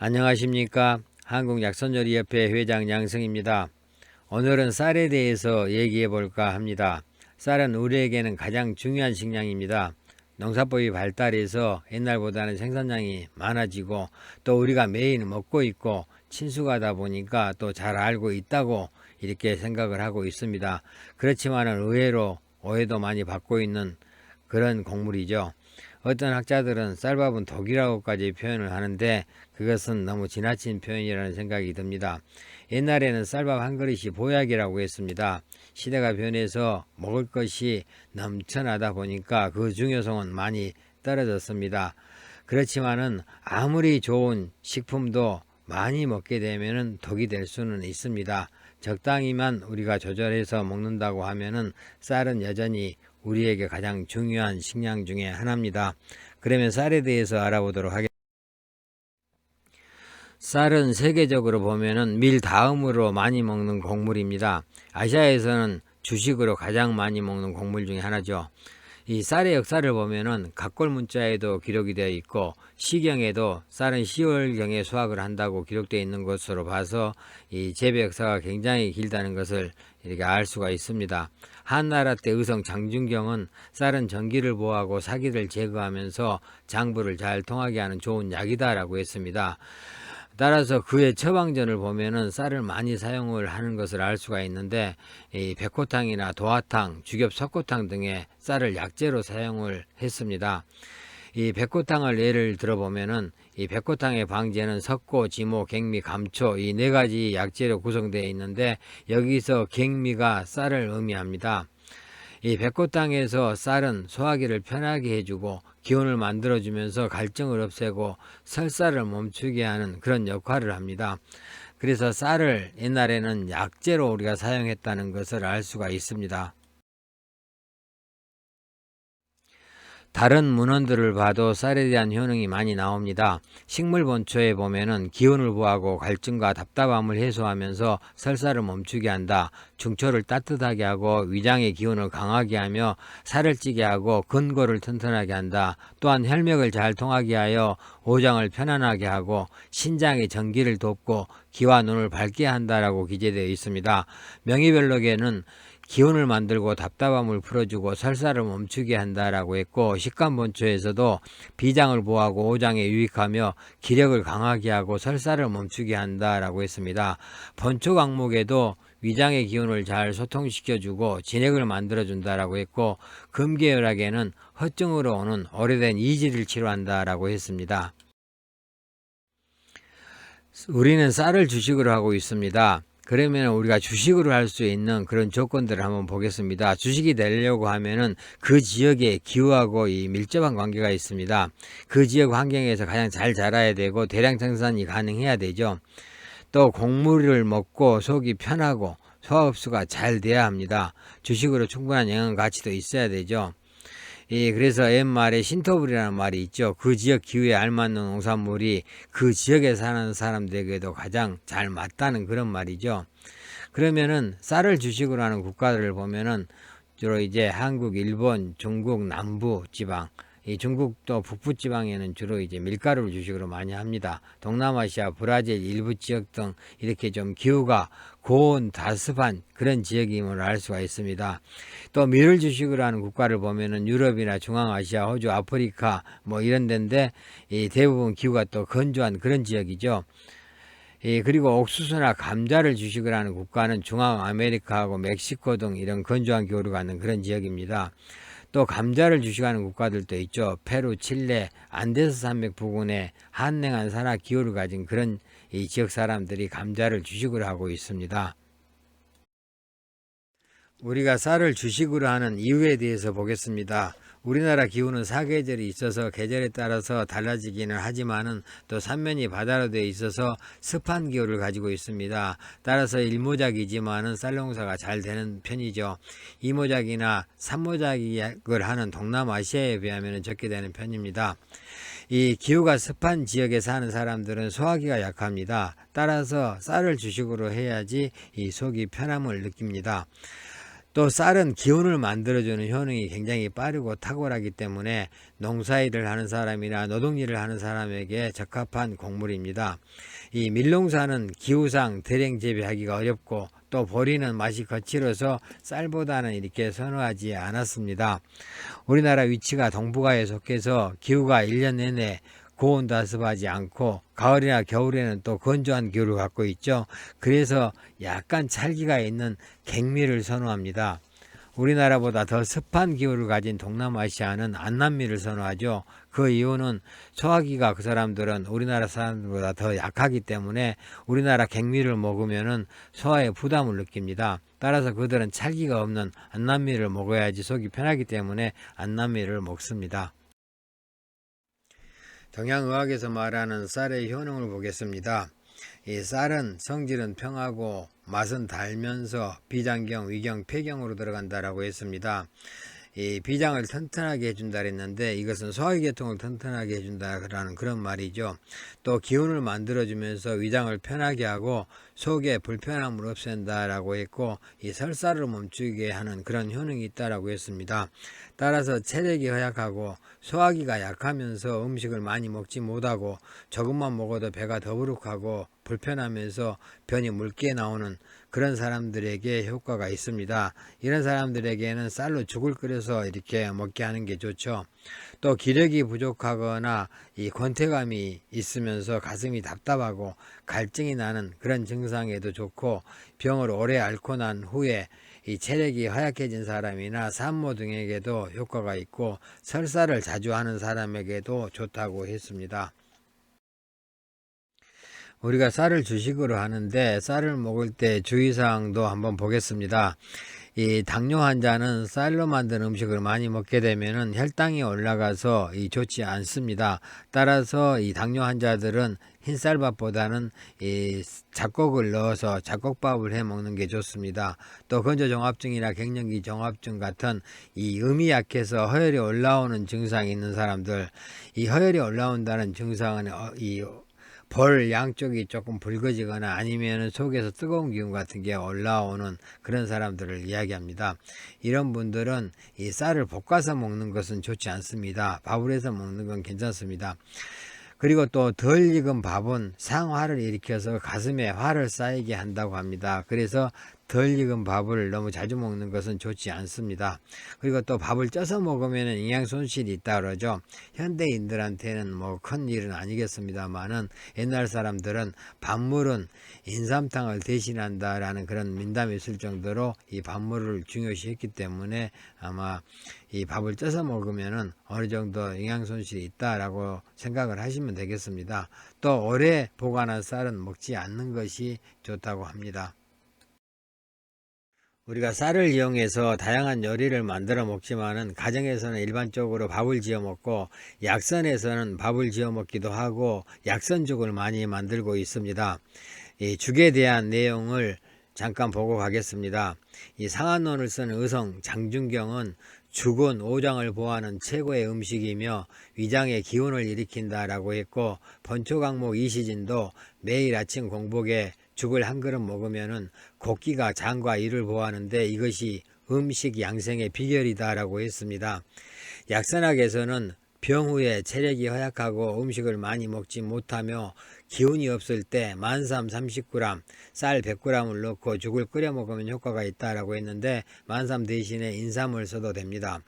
안녕하십니까. 한국약선요리협회 회장 양승입니다. 오늘은 쌀에 대해서 얘기해 볼까 합니다. 쌀은 우리에게는 가장 중요한 식량입니다. 농사법이 발달해서 옛날보다는 생산량이 많아지고 또 우리가 매일 먹고 있고 친숙하다 보니까 또 잘 알고 있다고 이렇게 생각을 하고 있습니다. 그렇지만 의외로 오해도 많이 받고 있는 그런 곡물이죠. 어떤 학자들은 쌀밥은 독이라고까지 표현을 하는데 그것은 너무 지나친 표현이라는 생각이 듭니다. 옛날에는 쌀밥 한 그릇이 보약이라고 했습니다. 시대가 변해서 먹을 것이 넘쳐나다 보니까 그 중요성은 많이 떨어졌습니다. 그렇지만은 아무리 좋은 식품도 많이 먹게 되면은 독이 될 수는 있습니다. 적당히만 우리가 조절해서 먹는다고 하면은 쌀은 여전히 우리에게 가장 중요한 식량 중에 하나입니다. 그러면 쌀에 대해서 알아보도록 하겠습니다. 쌀은 세계적으로 보면은 밀 다음으로 많이 먹는 곡물입니다. 아시아에서는 주식으로 가장 많이 먹는 곡물 중에 하나죠. 이 쌀의 역사를 보면은 각골 문자에도 기록이 되어 있고 시경에도 쌀은 10월경에 수확을 한다고 기록되어 있는 것으로 봐서 이 재배 역사가 굉장히 길다는 것을 이렇게 알 수가 있습니다. 한나라 때 의성 장준경은 쌀은 전기를 보호하고 사기를 제거하면서 장부를 잘 통하게 하는 좋은 약이다라고 했습니다. 따라서 그의 처방전을 보면은 쌀을 많이 사용을 하는 것을 알 수가 있는데 이 백호탕이나 도화탕, 주겹 석고탕 등의 쌀을 약재로 사용을 했습니다. 이 백호탕을 예를 들어보면은 이 백호탕의 방제는 석고, 지모, 갱미, 감초 이 네 가지 약재로 구성되어 있는데 여기서 갱미가 쌀을 의미합니다. 이 백호탕에서 쌀은 소화기를 편하게 해주고 기운을 만들어주면서 갈증을 없애고 설사를 멈추게 하는 그런 역할을 합니다. 그래서 쌀을 옛날에는 약재로 우리가 사용했다는 것을 알 수가 있습니다. 다른 문헌들을 봐도 쌀에 대한 효능이 많이 나옵니다. 식물 본초에 보면은 기운을 보하고 갈증과 답답함을 해소하면서 설사를 멈추게 한다. 중초를 따뜻하게 하고 위장의 기운을 강하게 하며 살을 찌게 하고 근골을 튼튼하게 한다. 또한 혈맥을 잘 통하게 하여 오장을 편안하게 하고 신장의 전기를 돕고 기와 눈을 밝게 한다라고 기재되어 있습니다. 명의별록에는 기운을 만들고 답답함을 풀어주고 설사를 멈추게 한다라고 했고 식감본초에서도 비장을 보호하고 오장에 유익하며 기력을 강하게 하고 설사를 멈추게 한다라고 했습니다. 본초 강목에도 위장의 기운을 잘 소통시켜주고 진액을 만들어준다라고 했고 금계열학에는 허증으로 오는 오래된 이지를 치료한다라고 했습니다. 우리는 쌀을 주식으로 하고 있습니다. 그러면 우리가 주식으로 할 수 있는 그런 조건들을 한번 보겠습니다. 주식이 되려고 하면은 그 지역의 기후하고 이 밀접한 관계가 있습니다. 그 지역 환경에서 가장 잘 자라야 되고 대량 생산이 가능해야 되죠. 또 곡물을 먹고 속이 편하고 소화 흡수가 잘 돼야 합니다. 주식으로 충분한 영양 가치도 있어야 되죠. 그래서 옛말에 신토불이라는 말이 있죠. 그 지역 기후에 알맞는 농산물이 그 지역에 사는 사람들에게도 가장 잘 맞다는 그런 말이죠. 그러면은 쌀을 주식으로 하는 국가들을 보면은 주로 이제 한국, 일본, 중국 남부 지방, 이 중국도 북부 지방에는 주로 이제 밀가루를 주식으로 많이 합니다. 동남아시아, 브라질 일부 지역 등 이렇게 좀 기후가 고온 다습한 그런 지역임을 알 수가 있습니다. 또 밀을 주식으로 하는 국가를 보면은 유럽이나 중앙아시아, 호주, 아프리카 뭐 이런 데인데 이 대부분 기후가 또 건조한 그런 지역이죠. 그리고 옥수수나 감자를 주식을 하는 국가는 중앙아메리카하고 멕시코 등 이런 건조한 기후를 갖는 그런 지역입니다. 또 감자를 주식하는 국가들도 있죠. 페루, 칠레, 안데스 산맥 부근에 한냉한 산악 기후를 가진 그런 이 지역 사람들이 감자를 주식으로 하고 있습니다. 우리가 쌀을 주식으로 하는 이유에 대해서 보겠습니다. 우리나라 기후는 사계절이 있어서 계절에 따라서 달라지기는 하지만은 또 삼면이 바다로 되어 있어서 습한 기후를 가지고 있습니다. 따라서 일모작이지만은 쌀 농사가 잘 되는 편이죠. 이모작이나 삼모작을 하는 동남아시아에 비하면 적게 되는 편입니다. 이 기후가 습한 지역에 사는 사람들은 소화기가 약합니다. 따라서 쌀을 주식으로 해야지 이 속이 편함을 느낍니다. 또 쌀은 기운을 만들어주는 효능이 굉장히 빠르고 탁월하기 때문에 농사일을 하는 사람이나 노동일을 하는 사람에게 적합한 곡물입니다. 이 밀농사는 기후상 대량 재배하기가 어렵고 또 보리는 맛이 거칠어서 쌀보다는 이렇게 선호하지 않았습니다. 우리나라 위치가 동북아에 속해서 기후가 1년 내내 고온다습하지 않고 가을이나 겨울에는 또 건조한 기후를 갖고 있죠. 그래서 약간 찰기가 있는 갱미를 선호합니다. 우리나라보다 더 습한 기후를 가진 동남아시아는 안남미를 선호하죠. 그 이유는 소화기가 그 사람들은 우리나라 사람들보다 더 약하기 때문에 우리나라 갱미를 먹으면 소화에 부담을 느낍니다. 따라서 그들은 찰기가 없는 안남미를 먹어야지 속이 편하기 때문에 안남미를 먹습니다. 동양의학에서 말하는 쌀의 효능을 보겠습니다. 이 쌀은 성질은 평하고 맛은 달면서 비장경, 위경, 폐경으로 들어간다라고 했습니다. 이 비장을 튼튼하게 해준다 했는데 이것은 소화계통을 튼튼하게 해준다라는 그런 말이죠. 또 기운을 만들어주면서 위장을 편하게 하고 속에 불편함을 없앤다라고 했고 이 설사를 멈추게 하는 그런 효능이 있다라고 했습니다. 따라서 체력이 허약하고 소화기가 약하면서 음식을 많이 먹지 못하고 조금만 먹어도 배가 더부룩하고 불편하면서 변이 묽게 나오는 그런 사람들에게 효과가 있습니다. 이런 사람들에게는 쌀로 죽을 끓여서 이렇게 먹게 하는 게 좋죠. 또 기력이 부족하거나 이 권태감이 있으면서 가슴이 답답하고 갈증이 나는 그런 증상에도 좋고 병을 오래 앓고 난 후에 이 체력이 허약해진 사람이나 산모 등에게도 효과가 있고 설사를 자주 하는 사람에게도 좋다고 했습니다. 우리가 쌀을 주식으로 하는데 쌀을 먹을 때 주의사항도 한번 보겠습니다. 이 당뇨 환자는 쌀로 만든 음식을 많이 먹게 되면 혈당이 올라가서 좋지 않습니다. 따라서 이 당뇨 환자들은 흰쌀밥보다는 이 잡곡을 넣어서 잡곡밥을 해 먹는 게 좋습니다. 또 건조종합증이나 갱년기 종합증 같은 이 음이 약해서 허혈이 올라오는 증상이 있는 사람들, 이 허혈이 올라온다는 증상은 볼 양쪽이 조금 붉어지거나 아니면 속에서 뜨거운 기운 같은 게 올라오는 그런 사람들을 이야기합니다. 이런 분들은 이 쌀을 볶아서 먹는 것은 좋지 않습니다. 밥을 해서 먹는 건 괜찮습니다. 그리고 또 덜 익은 밥은 상화를 일으켜서 가슴에 화를 쌓이게 한다고 합니다. 그래서 덜 익은 밥을 너무 자주 먹는 것은 좋지 않습니다. 그리고 또 밥을 쪄서 먹으면 영양 손실이 있다 그러죠. 현대인들한테는 뭐 큰 일은 아니겠습니다만은 옛날 사람들은 밥물은 인삼탕을 대신한다라는 그런 민담이 있을 정도로 이 밥물을 중요시했기 때문에 아마 이 밥을 쪄서 먹으면은 어느 정도 영양 손실이 있다라고 생각을 하시면 되겠습니다. 또 오래 보관한 쌀은 먹지 않는 것이 좋다고 합니다. 우리가 쌀을 이용해서 다양한 요리를 만들어 먹지만은 가정에서는 일반적으로 밥을 지어 먹고 약선에서는 밥을 지어 먹기도 하고 약선죽을 많이 만들고 있습니다. 이 죽에 대한 내용을 잠깐 보고 가겠습니다. 이 상한론을 쓴 의성 장준경은 죽은 오장을 보하는 최고의 음식이며 위장의 기운을 일으킨다라고 했고 번초강목 이시진도 매일 아침 공복에 죽을 한 그릇 먹으면은 곡기가 장과 이를 보하는데 이것이 음식 양생의 비결이다라고 했습니다. 약선학에서는 병 후에 체력이 허약하고 음식을 많이 먹지 못하며 기운이 없을 때 만삼 30g, 쌀 100g을 넣고 죽을 끓여 먹으면 효과가 있다라고 했는데 만삼 대신에 인삼을 써도 됩니다.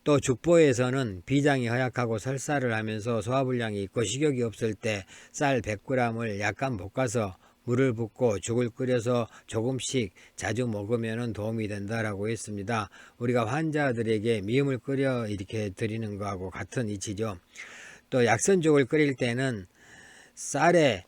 또 죽보에서는 비장이 허약하고 설사를 하면서 소화불량이 있고 식욕이 없을 때 쌀 100g을 약간 볶아서 물을 붓고 죽을 끓여서 조금씩 자주 먹으면 도움이 된다라고 했습니다. 우리가 환자들에게 미음을 끓여 이렇게 드리는 거하고 같은 이치죠. 또 약선죽을 끓일 때는 쌀에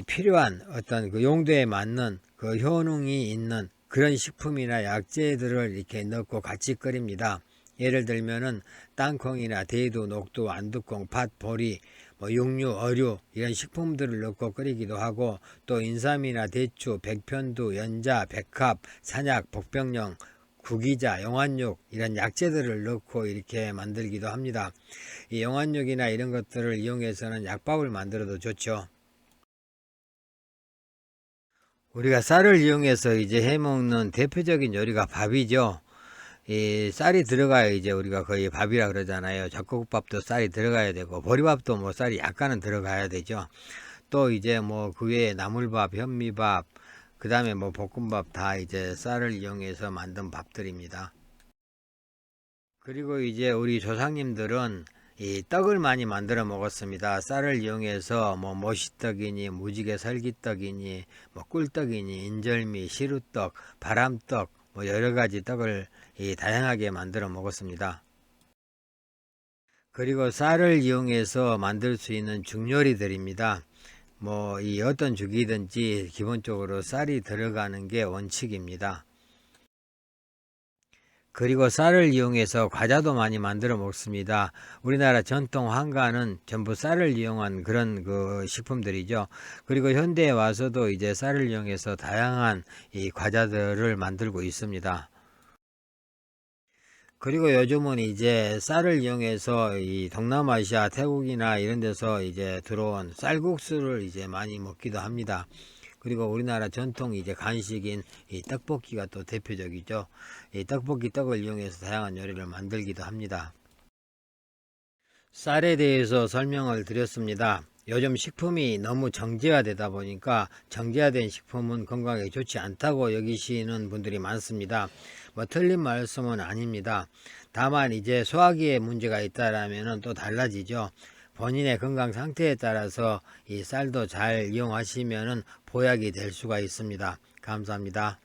필요한 어떤 그 용도에 맞는 그 효능이 있는 그런 식품이나 약재들을 이렇게 넣고 같이 끓입니다. 예를 들면은 땅콩이나 대두, 녹두, 안두콩, 팥, 보리, 육류, 어류 이런 식품들을 넣고 끓이기도 하고 또 인삼이나 대추, 백편두, 연자, 백합, 산약, 복병령, 구기자, 영환육 이런 약재들을 넣고 이렇게 만들기도 합니다. 이 영환육이나 이런 것들을 이용해서는 약밥을 만들어도 좋죠. 우리가 쌀을 이용해서 이제 해먹는 대표적인 요리가 밥이죠. 이 쌀이 들어가야 이제 우리가 거의 밥이라 그러잖아요. 잡곡밥도 쌀이 들어가야 되고 보리밥도 뭐 쌀이 약간은 들어가야 되죠. 또 이제 뭐 그 외에 나물밥, 현미밥, 그 다음에 뭐 볶음밥 다 이제 쌀을 이용해서 만든 밥들입니다. 그리고 이제 우리 조상님들은 이 떡을 많이 만들어 먹었습니다. 쌀을 이용해서 뭐 모시떡이니 무지개 설기떡이니 뭐 꿀떡이니 인절미, 시루떡, 바람떡 뭐 여러 가지 떡을 다양하게 만들어 먹었습니다. 그리고 쌀을 이용해서 만들 수 있는 죽요리들입니다. 뭐 이 어떤 죽이든지 기본적으로 쌀이 들어가는 게 원칙입니다. 그리고 쌀을 이용해서 과자도 많이 만들어 먹습니다. 우리나라 전통 한가는 전부 쌀을 이용한 그런 그 식품들이죠. 그리고 현대에 와서도 이제 쌀을 이용해서 다양한 이 과자들을 만들고 있습니다. 그리고 요즘은 이제 쌀을 이용해서 이 동남아시아, 태국이나 이런 데서 이제 들어온 쌀국수를 이제 많이 먹기도 합니다. 그리고 우리나라 전통 이제 간식인 이 떡볶이가 또 대표적이죠. 이 떡볶이 떡을 이용해서 다양한 요리를 만들기도 합니다. 쌀에 대해서 설명을 드렸습니다. 요즘 식품이 너무 정제화되다 보니까 정제화된 식품은 건강에 좋지 않다고 여기시는 분들이 많습니다. 뭐 틀린 말씀은 아닙니다. 다만 이제 소화기에 문제가 있다라면 또 달라지죠. 본인의 건강 상태에 따라서 이 쌀도 잘 이용하시면 보약이 될 수가 있습니다. 감사합니다.